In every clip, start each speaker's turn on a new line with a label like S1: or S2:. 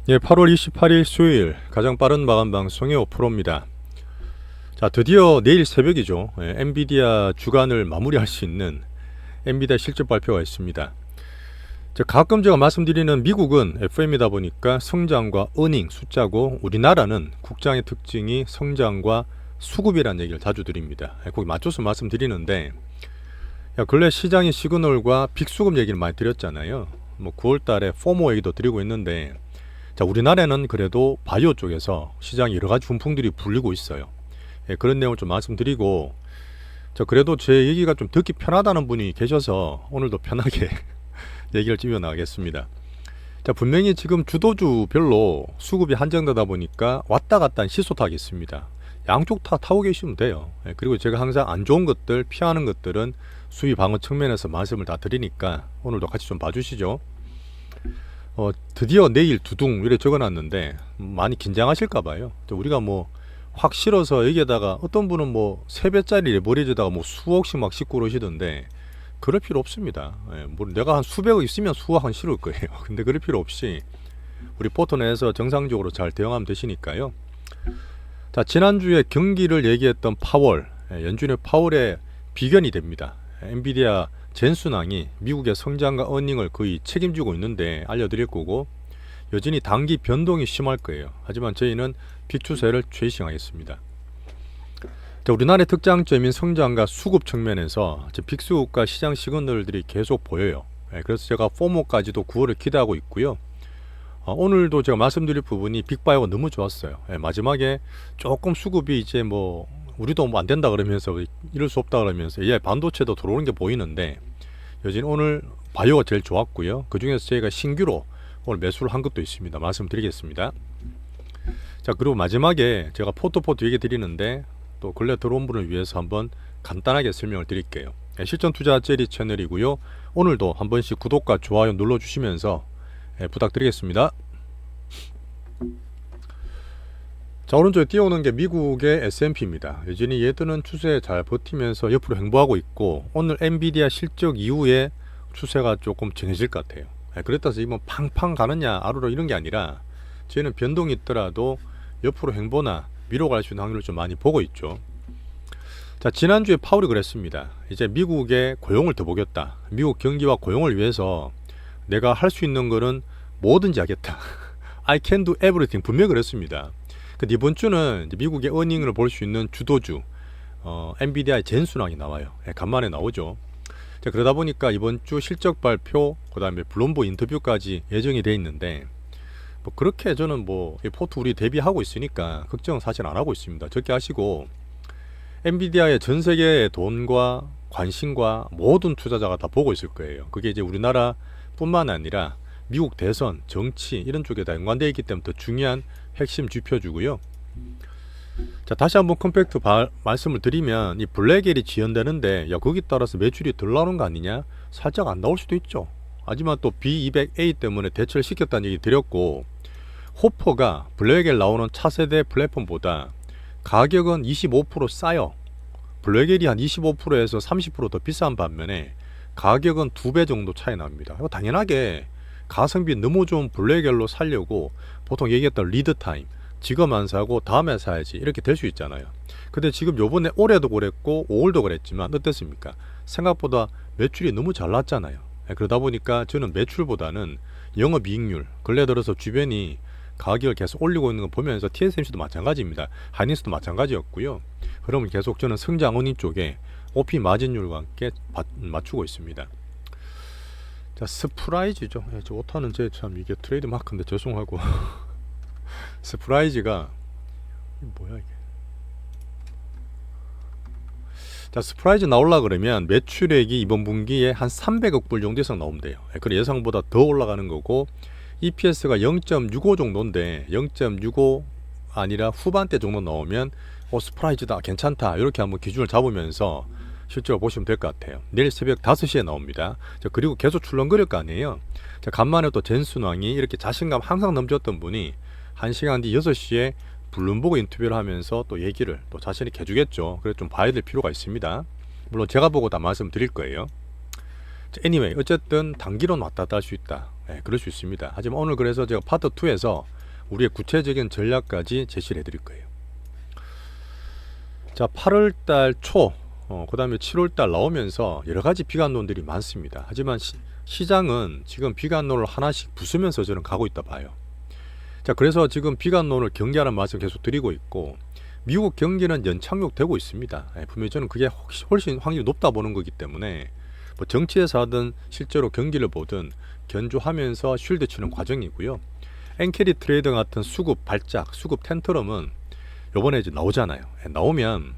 S1: 예, 8월 28일 수요일 가장 빠른 마감 방송의 5%입니다. 자, 드디어 내일 새벽이죠. 엔비디아 주간을 마무리할 수 있는 엔비디아 실적 발표가 있습니다. 가끔 제가 말씀드리는 미국은 FM이다 보니까 성장과 어닝 숫자고, 우리나라는 국장의 특징이 성장과 수급이라는 얘기를 자주 드립니다. 거기 맞춰서 말씀드리는데, 근래 시장의 시그널과 빅수급 얘기를 많이 드렸잖아요. 9월 달에 포모 얘기도 드리고 있는데, 자, 우리나라는 그래도 바이오 쪽에서 시장에 여러 가지 분풍들이 불리고 있어요. 그런 내용을 좀 말씀드리고, 그래도 제 얘기가 좀 듣기 편하다는 분이 계셔서 오늘도 편하게 얘기를 좀 이어나가겠습니다. 자, 분명히 지금 주도주별로 수급이 한정되다 보니까 왔다 갔다 시소타기 있습니다. 양쪽 다 타고 계시면 돼요. 그리고 제가 항상 안 좋은 것들, 피하는 것들은 수위 방어 측면에서 말씀을 다 드리니까 오늘도 같이 좀 봐주시죠. 드디어 내일 두둥 이렇게 적어놨는데 많이 긴장하실까봐요. 우리가 확 실어서 여기에다가 어떤 분은 3배짜리 레버리지에다가 수억씩 막 싣고 그러시던데, 그럴 필요 없습니다. 내가 한 수백억 있으면 수억 한 실을 거예요. 근데 그럴 필요 없이 우리 포터 내에서 정상적으로 잘 대응하면 되시니까요. 자, 지난주에 경기를 얘기했던 파월, 연준의 파월의 비견이 됩니다. 엔비디아 젠순왕이 미국의 성장과 어닝을 거의 책임지고 있는데 알려드릴 거고, 여전히 단기 변동이 심할 거예요. 하지만 저희는 빅추세를 최시하겠습니다. 우리나라의 특장점인 성장과 수급 측면에서 빅수급과 시장 시그널들이 계속 보여요. 그래서 제가 포모까지도 9월을 기대하고 있고요. 오늘도 제가 말씀드릴 부분이 빅바이오가 너무 좋았어요. 마지막에 조금 수급이 이제 우리도 안 된다 그러면서, 이럴 수 없다 그러면서 AI 반도체도 들어오는 게 보이는데, 여전히 오늘 바이오가 제일 좋았고요. 그 중에서 저희가 신규로 오늘 매수를 한 것도 있습니다. 말씀드리겠습니다. 자, 그리고 마지막에 제가 포트 얘기 드리는데, 또 근래 들어온 분을 위해서 한번 간단하게 설명을 드릴게요. 실전 투자 제리 채널이고요. 오늘도 한 번씩 구독과 좋아요 눌러주시면서 부탁드리겠습니다. 자, 오른쪽에 띄워오는 게 미국의 S&P입니다. 여전히 얘들은 추세에 잘 버티면서 옆으로 횡보하고 있고, 오늘 엔비디아 실적 이후에 추세가 조금 정해질 것 같아요. 그렇다고 해서 팡팡 가느냐 아래로 이런 게 아니라, 저희는 변동이 있더라도 옆으로 횡보나 위로 갈 수 있는 확률을 좀 많이 보고 있죠. 자, 지난주에 파월이 그랬습니다. 이제 미국의 고용을 더 보겠다. 미국 경기와 고용을 위해서 내가 할 수 있는 거는 뭐든지 하겠다. I can do everything. 분명히 그랬습니다. 근데 이번 주는 미국의 어닝을 볼 수 있는 주도주, 엔비디아의 젠순왕이 나와요. 간만에 나오죠. 자, 그러다 보니까 이번 주 실적 발표, 그 다음에 블룸버그 인터뷰까지 예정이 돼 있는데, 그렇게 저는 이 포트 우리 대비하고 있으니까 걱정은 사실 안 하고 있습니다. 적게 하시고, 엔비디아의 전 세계의 돈과 관심과 모든 투자자가 다 보고 있을 거예요. 그게 이제 우리나라 뿐만 아니라 미국 대선, 정치 이런 쪽에 다 연관되어 있기 때문에 더 중요한 핵심 지표주고요. 자, 다시 한번 컴팩트 말씀을 드리면, 이 블랙엘이 지연되는데, 거기 따라서 매출이 덜 나오는 거 아니냐? 살짝 안 나올 수도 있죠. 하지만 또 B200A 때문에 대처를 시켰다는 얘기 드렸고, 호퍼가 블랙엘 나오는 차세대 플랫폼보다 가격은 25% 싸요. 블랙엘이 한 25%에서 30% 더 비싼 반면에 가격은 2배 정도 차이 납니다. 당연하게 가성비 너무 좋은 블랙엘로 살려고 보통 얘기했던 리드타임, 지금 안 사고 다음에 사야지 이렇게 될 수 있잖아요. 근데 지금 요번에 올해도 그랬고 5월도 그랬지만 어땠습니까? 생각보다 매출이 너무 잘 났잖아요. 그러다 보니까 저는 매출보다는 영업이익률, 근래 들어서 주변이 가격을 계속 올리고 있는 거 보면서 TSMC도 마찬가지입니다. 하이닉스도 마찬가지였고요. 그러면 계속 저는 성장 어닝 쪽에 OP 마진율과 함께 맞추고 있습니다. 자, 스프라이즈죠. 저 오타는 참 이게 트레이드 마크인데 죄송하고 스프라이즈가 뭐야 이게. 자, 스프라이즈 나올라 그러면 매출액이 이번 분기에 한 300억 불 정도 이상 나오면 돼요. 그래 예상보다 더 올라가는 거고, EPS가 0.65 정도인데 0.65 아니라 후반대 정도 나오면 스프라이즈다, 괜찮다, 이렇게 한번 기준을 잡으면서 실적을 보시면 될 것 같아요. 내일 새벽 5시에 나옵니다. 자, 그리고 계속 출렁거릴 거 아니에요. 자, 간만에 또 젠순왕이 이렇게 자신감 항상 넘쳤던 분이 1시간 뒤 6시에 블룸버그 인터뷰를 하면서 또 얘기를 또 자신이 해주겠죠. 그래서 좀 봐야 될 필요가 있습니다. 물론 제가 보고 다 말씀드릴 거예요. anyway, 어쨌든 단기로는 왔다 갔다 할 수 있다. 그럴 수 있습니다. 하지만 오늘 그래서 제가 파트 2에서 우리의 구체적인 전략까지 제시를 해드릴 거예요. 자, 8월달 초, 그 다음에 7월달 나오면서 여러가지 비관론들이 많습니다. 하지만 시장은 지금 비관론을 하나씩 부수면서 저는 가고 있다 봐요. 자, 그래서 지금 비관론을 경계하는 말씀 계속 드리고 있고, 미국 경기는 연착륙 되고 있습니다. 분명히 저는 그게 훨씬 확률이 높다 보는 거기 때문에 뭐 정치에서 하든 실제로 경기를 보든 견주하면서 쉴드 치는 과정이고요. 엔캐리 트레이드 같은 수급 발작, 수급 텐트럼은 요번에 이제 나오잖아요. 나오면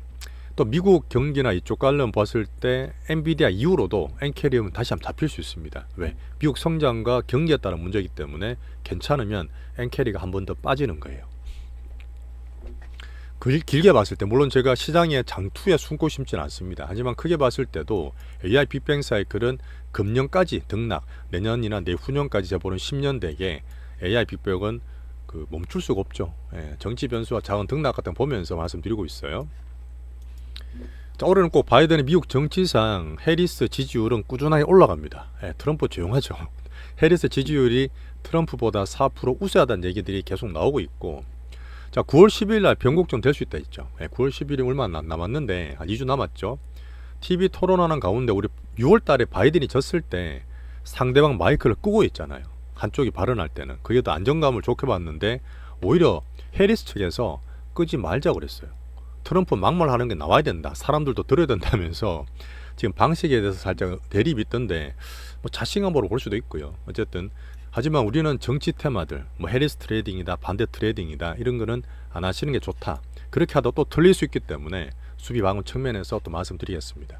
S1: 또 미국 경기나 이쪽 관련 봤을 때 엔비디아 이후로도 엔캐리움은 다시 한번 잡힐 수 있습니다. 왜? 미국 성장과 경기에 따른 문제이기 때문에 괜찮으면 엔캐리가 한 번 더 빠지는 거예요. 길게 봤을 때 물론 제가 시장에 장투에 숨고 싶진 않습니다. 하지만 크게 봤을 때도 AI 빅뱅 사이클은 금년까지 등락, 내년이나 내후년까지 재보는 10년 대계 AI 빅뱅은 멈출 수가 없죠. 정치 변수와 작은 등락 같은 거 보면서 말씀드리고 있어요. 자, 올해는 꼭 바이든의 미국 정치상 해리스 지지율은 꾸준하게 올라갑니다. 트럼프 조용하죠. 해리스 지지율이 트럼프보다 4% 우세하다는 얘기들이 계속 나오고 있고, 자, 9월 10일 날 변곡점 될 수 있다 했죠. 9월 10일이 얼마 안 남았는데 한 2주 남았죠. TV 토론하는 가운데 우리 6월 달에 바이든이 졌을 때 상대방 마이크를 끄고 있잖아요. 한쪽이 발언할 때는. 그게 더 안정감을 좋게 봤는데 오히려 해리스 측에서 끄지 말자 그랬어요. 트럼프 막말하는 게 나와야 된다. 사람들도 들어야 된다면서 지금 방식에 대해서 살짝 대립이 있던데 뭐 자신감으로 볼 수도 있고요. 어쨌든 하지만 우리는 정치 테마들, 뭐 해리스 트레이딩이다, 반대 트레이딩이다 이런 거는 안 하시는 게 좋다. 그렇게 하다 또 틀릴 수 있기 때문에 수비 방어 측면에서 또 말씀드리겠습니다.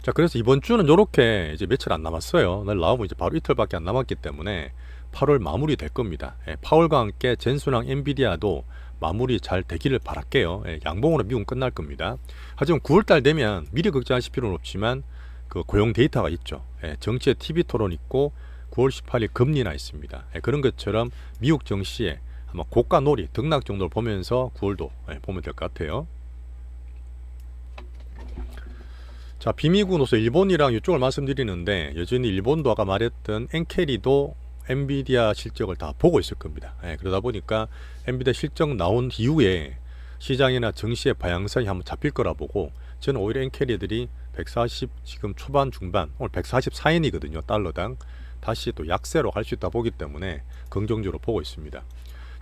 S1: 자, 그래서 이번 주는 이렇게 이제 며칠 안 남았어요. 날 나오면 이제 바로 이틀밖에 안 남았기 때문에 8월 마무리 될 겁니다. 파월과 함께 젠슨랑 엔비디아도 마무리 잘 되기를 바랄게요. 양봉으로 미국 끝날 겁니다. 하지만 9월달 되면 미리 걱정하실 필요는 없지만 그 고용 데이터가 있죠. 정치의 TV 토론 있고 9월 18일 금리나 있습니다. 그런 것처럼 미국 정시에 아마 고가 놀이 등락 정도를 보면서 9월도 보면 될 것 같아요. 자, 비미국으로서 일본이랑 이쪽을 말씀드리는데 여전히 일본도 아까 말했던 엔캐리도 엔비디아 실적을 다 보고 있을 겁니다. 그러다 보니까 엔비디아 실적 나온 이후에 시장이나 정시의 방향성이 한번 잡힐 거라 보고 저는 오히려 엔캐리들이 140 지금 초반 중반 오늘 144엔이거든요. 달러당 다시 또 약세로 갈 수 있다 보기 때문에 긍정적으로 보고 있습니다.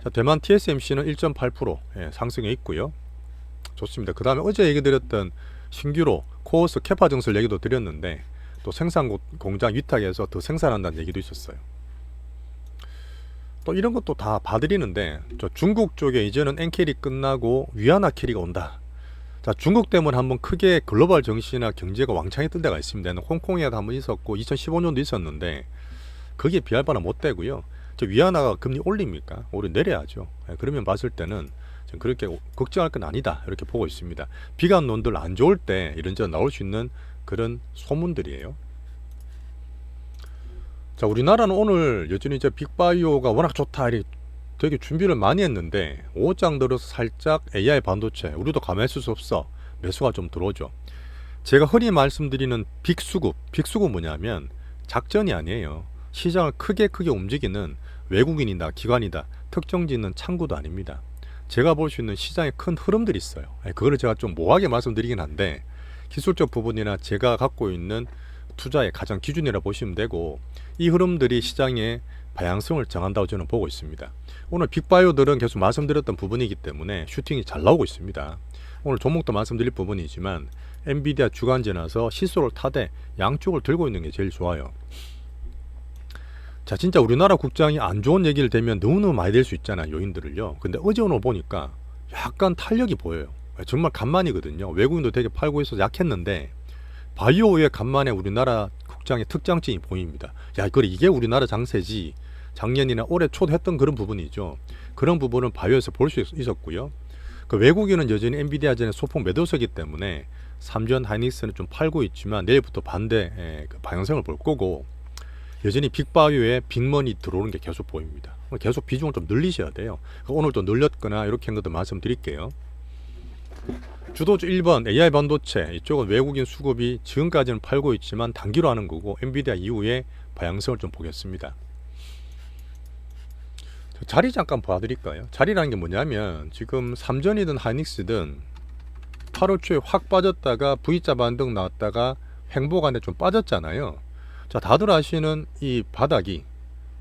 S1: 자, 대만 TSMC는 1.8% 상승해 있고요. 좋습니다. 그 다음에 어제 얘기 드렸던 신규로 코어스 캐파 증설 얘기도 드렸는데 또 생산 공장 위탁해서 더 생산한다는 얘기도 있었어요. 또 이런 것도 다 봐드리는데 저 중국 쪽에 이제는 엔캐리 끝나고 위안화 캐리가 온다. 자, 중국 때문에 한번 크게 글로벌 정시나 경제가 왕창했던 데가 있습니다. 홍콩에도 한번 있었고 2015년도 있었는데 거기에 비할 바는 못 되고요. 저 위안화가 금리 올립니까? 오히려 내려야죠. 그러면 봤을 때는 그렇게 걱정할 건 아니다 이렇게 보고 있습니다. 비관론들 안 좋을 때 이런저런 나올 수 있는 그런 소문들이에요. 자, 우리나라는 오늘 여전히 이제 빅바이오가 워낙 좋다 이렇게 되게 준비를 많이 했는데 오장 들어서 살짝 AI 반도체 우리도 가만히 있을 수 없어 매수가 좀 들어오죠. 제가 흔히 말씀드리는 빅수급 뭐냐면 작전이 아니에요. 시장을 크게 움직이는 외국인이다 기관이다 특정 짓는 창구도 아닙니다. 제가 볼 수 있는 시장의 큰 흐름들이 있어요. 그거를 제가 좀 모호하게 말씀드리긴 한데 기술적 부분이나 제가 갖고 있는 투자의 가장 기준이라 보시면 되고 이 흐름들이 시장의 방향성을 정한다고 저는 보고 있습니다. 오늘 빅바이오들은 계속 말씀드렸던 부분이기 때문에 슈팅이 잘 나오고 있습니다. 오늘 종목도 말씀드릴 부분이지만 엔비디아 주간제 나서 시소를 타되 양쪽을 들고 있는 게 제일 좋아요. 자, 진짜 우리나라 국장이 안 좋은 얘기를 대면 너무너무 많이 될 수 있잖아요. 요인들을요. 근데 어제 오늘 보니까 약간 탄력이 보여요. 정말 간만이거든요. 외국인도 되게 팔고 있어서 약했는데 바이오에 간만에 우리나라 국장의 특장점이 보입니다. 야, 그래 이게 우리나라 장세지. 작년이나 올해 초도 했던 그런 부분이죠. 그런 부분은 바이오에서 볼 수 있었고요. 그 외국인은 여전히 엔비디아 전에 소폭 매도세기 때문에 삼전 하이닉스는 좀 팔고 있지만 내일부터 반대 방향성을 볼 거고 여전히 빅바이오에 빅머니 들어오는 게 계속 보입니다. 계속 비중을 좀 늘리셔야 돼요. 오늘 또 늘렸거나 이렇게 한 것도 말씀드릴게요. 주도주 1번 AI 반도체 이쪽은 외국인 수급이 지금까지는 팔고 있지만 단기로 하는 거고 엔비디아 이후에 방향성을 좀 보겠습니다. 자리 잠깐 봐드릴까요? 자리라는 게 뭐냐면 지금 삼전이든 하이닉스든 8월 초에 확 빠졌다가 V자 반등 나왔다가 횡보간에 좀 빠졌잖아요. 자, 다들 아시는 이 바닥이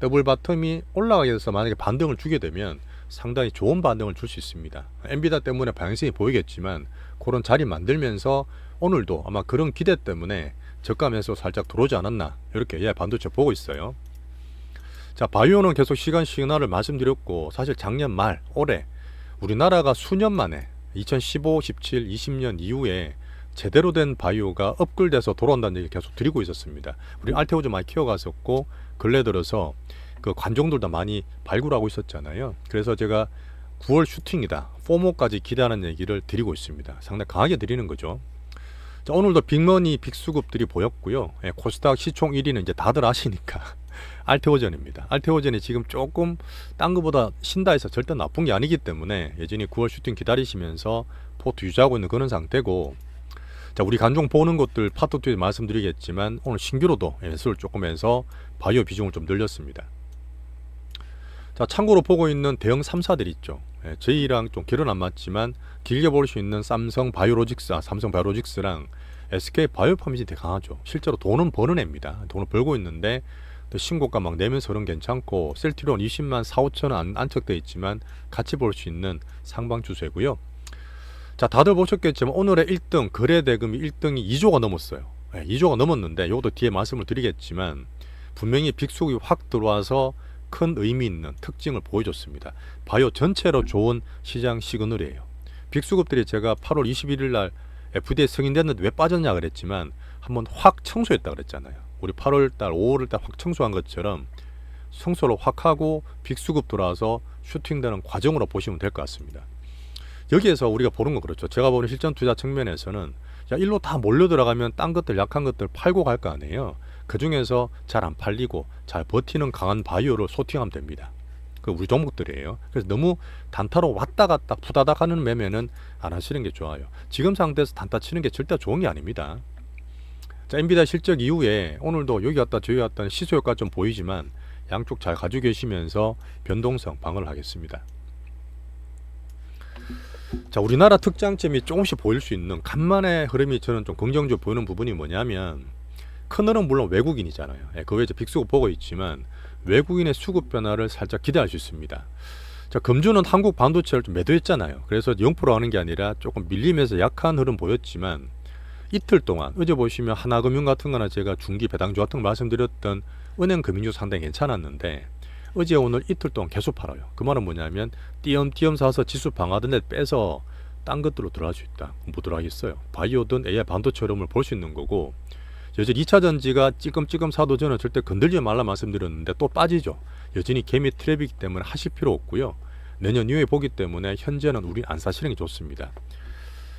S1: 더블 바텀이 올라가게 돼서 만약에 반등을 주게 되면 상당히 좋은 반등을 줄 수 있습니다. 엔비디아 때문에 방향성이 보이겠지만 그런 자리 만들면서 오늘도 아마 그런 기대 때문에 저가 매수 살짝 들어오지 않았나 이렇게 AI 반도체 보고 있어요. 자, 바이오는 계속 시간 시그널을 말씀드렸고 사실 작년 말 올해 우리나라가 수년 만에 2015, 17, 20년 이후에 제대로 된 바이오가 업글돼서 돌아온다는 얘기 계속 드리고 있었습니다. 우리 알테오즈 많이 키워갔었고 근래 들어서 그 관종들도 많이 발굴하고 있었잖아요. 그래서 제가 9월 슈팅이다, 포모까지 기대하는 얘기를 드리고 있습니다. 상당히 강하게 드리는 거죠. 자, 오늘도 빅머니 빅수급들이 보였고요. 예, 코스닥 시총 1위는 이제 다들 아시니까 알테오젠입니다. 알테오젠이 지금 조금 딴 거보다 신다 해서 절대 나쁜 게 아니기 때문에 여전히 9월 슈팅 기다리시면서 포트 유지하고 있는 그런 상태고, 자, 우리 관종 보는 것들 파트 2에 말씀드리겠지만 오늘 신규로도 매수를 조금 해서 바이오 비중을 좀 늘렸습니다. 자, 참고로 보고 있는 대형 3사들 있죠. 예, 저희랑 좀 결은 안 맞지만 길게 볼 수 있는 삼성 바이오로직스랑 SK 바이오팜이 되게 강하죠. 실제로 돈은 버는 애입니다. 돈을 벌고 있는데 신고가 막 내면서 그런 괜찮고, 셀트리온 20만 4, 5천원 안착되어 있지만 같이 볼 수 있는 상방 추세고요. 자, 다들 보셨겠지만 오늘의 1등 거래 대금이 1등이 2조가 넘었어요. 네, 2조가 넘었는데 이것도 뒤에 말씀을 드리겠지만 분명히 빅수급이 확 들어와서 큰 의미 있는 특징을 보여줬습니다. 바이오 전체로 좋은 시장 시그널이에요. 빅수급들이 제가 8월 21일 날 FDA 승인됐는데 왜 빠졌냐 그랬지만 한번 확 청소했다 그랬잖아요. 우리 8월달 5월달 확 청소한 것처럼 청소를 확 하고 빅수급 들어와서 슈팅되는 과정으로 보시면 될 것 같습니다. 여기에서 우리가 보는 건 그렇죠. 제가 보는 실전 투자 측면에서는 야, 일로 다 몰려 들어가면 딴 것들 약한 것들 팔고 갈 거 아니에요. 그 중에서 잘 안 팔리고 잘 버티는 강한 바이오를 소팅하면 됩니다. 그 우리 종목들이에요. 그래서 너무 단타로 왔다 갔다 푸다닥 하는 매매는 안 하시는 게 좋아요. 지금 상태에서 단타 치는 게 절대 좋은 게 아닙니다. 자, 엔비디아 실적 이후에 오늘도 여기 갔다 저기 갔다 시소 효과 좀 보이지만 양쪽 잘 가지고 계시면서 변동성 방어를 하겠습니다. 자, 우리나라 특장점이 조금씩 보일 수 있는 간만에 흐름이 저는 좀 긍정적으로 보이는 부분이 뭐냐면, 큰 흐름 물론 외국인이잖아요. 예, 그 외에 빅수급 보고 있지만 외국인의 수급 변화를 살짝 기대할 수 있습니다. 자, 금주는 한국 반도체를 좀 매도했잖아요. 그래서 0% 하는 게 아니라 조금 밀리면서 약한 흐름 보였지만 이틀 동안 어제 보시면 하나금융 같은 거나 제가 중기 배당주 같은 거 말씀드렸던 은행 금융주 상당히 괜찮았는데 어제 오늘 이틀 동안 계속 팔아요. 그 말은 뭐냐면 띄엄띄엄 사서 지수 방하던 데 빼서 딴 것들로 들어갈 수 있다. 뭐 들어가겠어요. 바이오든 AI 반도체 흐름을 볼 수 있는 거고, 여전히 2차전지가 찌끔찌끔 사도 저는 절대 건들지 말라 말씀드렸는데 또 빠지죠. 여전히 개미 트랩이기 때문에 하실 필요 없고요. 내년 이후에 보기 때문에 현재는 우리 안 사시는 게 좋습니다.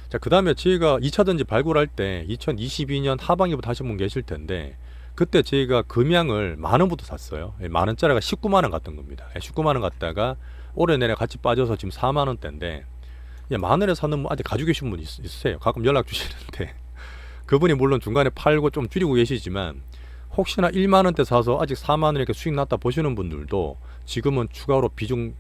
S1: 자, 그 다음에 저희가 2차전지 발굴할 때 2022년 하반기부터 하신 분 계실 텐데 그때 저희가 금양을 만원부터 샀어요. 만원짜리가 19만원 갔던 겁니다. 19만원 갔다가 올해 내내 같이 빠져서 지금 4만원대인데 만원에 사는 분 아직 가지고 계신 분 있으세요. 가끔 연락 주시는데 그분이 물론 중간에 팔고 좀 줄이고 계시지만 혹시나 1만원대 사서 아직 4만원 이렇게 수익 났다 보시는 분들도 지금은 추가로 비중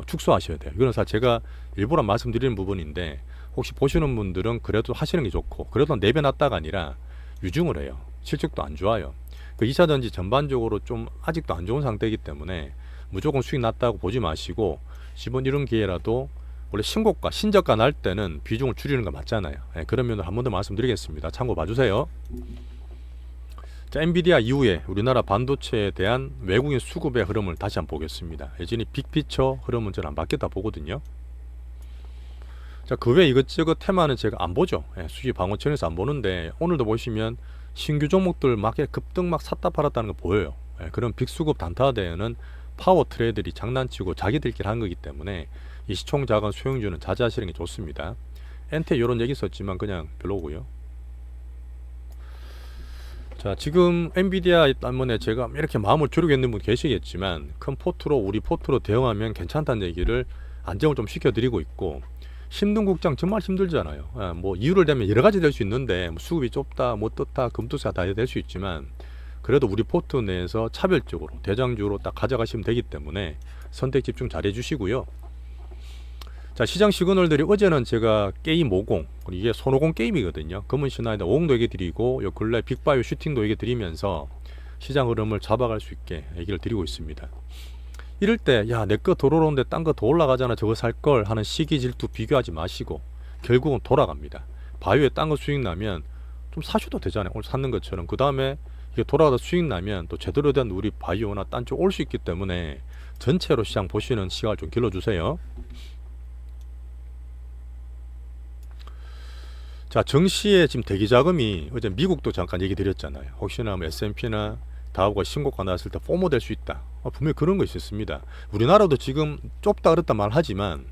S1: 축소하셔야 돼요. 이거는 사실 제가 일부러 말씀드리는 부분인데 혹시 보시는 분들은 그래도 하시는 게 좋고, 그래도 내배놨다가 아니라 유증을 해요. 실적도 안 좋아요. 그 2차전지 전반적으로 좀 아직도 안 좋은 상태이기 때문에 무조건 수익 났다고 보지 마시고 이번 이런 기회라도 원래 신고가 신저가 날 때는 비중을 줄이는 거 맞잖아요. 네, 그런 면을 한 번 더 말씀드리겠습니다. 참고 봐주세요. 자, 엔비디아 이후에 우리나라 반도체에 대한 외국인 수급의 흐름을 다시 한번 보겠습니다. 예전에 빅피처 흐름은 저는 안 바뀌었다 보거든요. 자, 그 외 이것저것 테마는 제가 안 보죠. 예, 수지 방어천에서 안 보는데 오늘도 보시면 신규 종목들 막 급등 막 샀다 팔았다는 거 보여요. 예, 그런 빅수급 단타대에는 파워 트레이더들이 장난치고 자기들끼리 한 거기 때문에 이 시총 작은 소형주는 자제하시는 게 좋습니다. 엔테 이런 얘기 있었지만 그냥 별로고요. 자, 지금 엔비디아 때문에 제가 이렇게 마음을 졸이고 있는 분 계시겠지만 큰 포트로 우리 포트로 대응하면 괜찮다는 얘기를 안정을 좀 시켜드리고 있고, 힘든 국장 정말 힘들잖아요. 뭐 이유를 대면 여러 가지 될 수 있는데 뭐 수급이 좁다, 못 떴다, 금투사 다 될 수 있지만 그래도 우리 포트 내에서 차별적으로 대장주로 딱 가져가시면 되기 때문에 선택 집중 잘 해주시고요. 자, 시장 시그널들이 어제는 제가 게임 50, 이게 손오공 게임이거든요. 검은 신화에다 50도 얘기 드리고 요 근래 빅바이오 슈팅도 얘기 드리면서 시장 흐름을 잡아갈 수 있게 얘기를 드리고 있습니다. 이럴 때 야, 내 거 들어오는데 딴 거 더 올라가잖아, 저거 살 걸 하는 시기 질투 비교하지 마시고 결국은 돌아갑니다. 바이오에 딴 거 수익 나면 좀 사셔도 되잖아요. 오늘 샀는 것처럼. 그 다음에 이게 돌아가다 수익 나면 또 제대로 된 우리 바이오나 딴 쪽 올 수 있기 때문에 전체로 시장 보시는 시간을 좀 길러주세요. 자, 정시에 지금 대기 자금이 어제 미국도 잠깐 얘기 드렸잖아요. 혹시나 뭐 S&P나 다우가 신고가 나왔을 때 포모 될 수 있다. 분명히 그런 거 있었습니다. 우리나라도 지금 좁다 그렇다 말하지만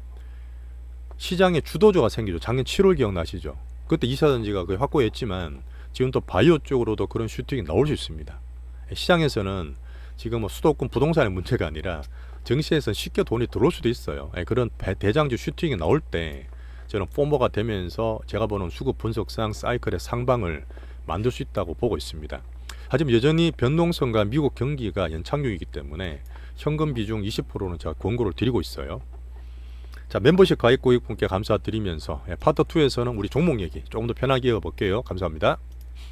S1: 시장에 주도주가 생기죠. 작년 7월 기억나시죠? 그때 이사전지가 거의 확고했지만 지금 또 바이오 쪽으로도 그런 슈팅이 나올 수 있습니다. 시장에서는 지금 뭐 수도권 부동산의 문제가 아니라 정시에서 쉽게 돈이 들어올 수도 있어요. 그런 대장주 슈팅이 나올 때 저는 포모가 되면서 제가 보는 수급 분석상 사이클의 상방을 만들 수 있다고 보고 있습니다. 하지만 여전히 변동성과 미국 경기가 연착륙이기 때문에 현금 비중 20%는 제가 권고를 드리고 있어요. 자, 멤버십 가입 고객분께 감사드리면서 파트 2에서는 우리 종목 얘기 조금 더 편하게 이어볼게요. 감사합니다.